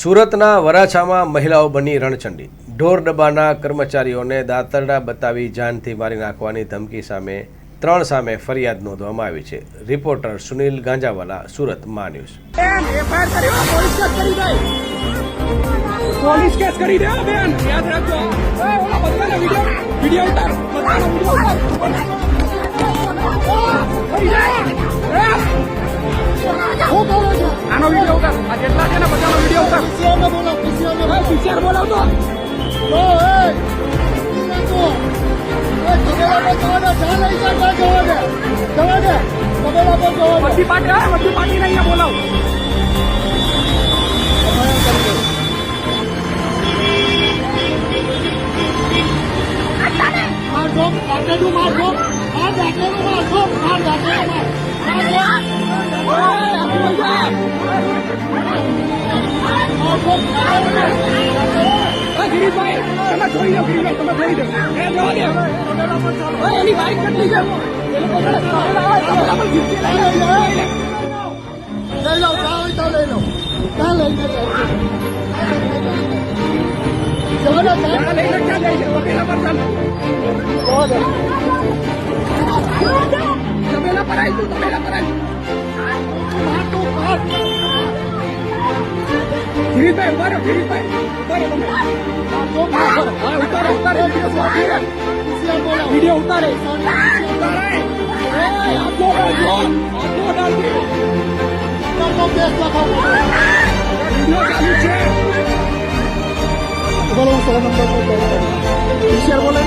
સુરતના વરાછામાં મહિલાઓ બની રણચંડી। ઢોર ડબ્બાના કર્મચારીઓને દાતરડા બતાવી જાનથી મારી નાખવાની ધમકી સામે 3 સામે ફરિયાદ નોંધવામાં આવી છે। રિપોર્ટર સુનિલ ગાંજાવાલા, સુરત મા ન્યૂઝ। પોલીસ કેસ કરી દે બેન, યાદ રાખજો। ઓલા બધાને વિડિયો ઉતાર, બધાનો વિડિયો ઉતાર। આનો વિડિયો ઉતાર, આ જેટલા છે ને બધાનો વિડિયો ઉતાર। પીસીઆર બોલાવતો બધી પાર્ટીને અહીંયા બોલાવો। ગિરીશભાઈ તમે જોઈ લો, ગિરીશભાઈ તમે જોઈ લો, એની બાઈક કેટલી છે? તબેલા પર આવી, તબેલા પર આવી। ગિરીશભાઈ ઉતારો, ગિરીશભાઈ ઉતારો, ઉતારે વિડીયો ઉતારે, બોલે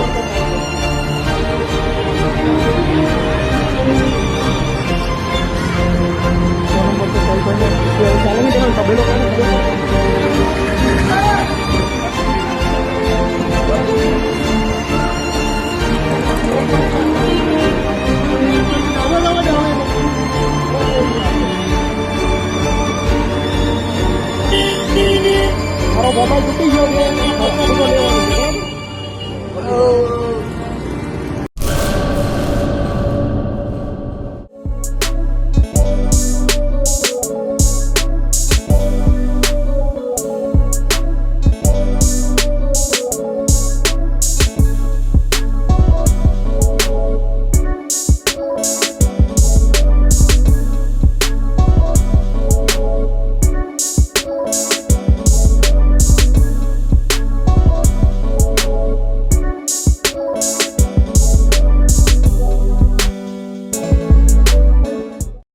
મોબાઈલ તૂટી ગયો।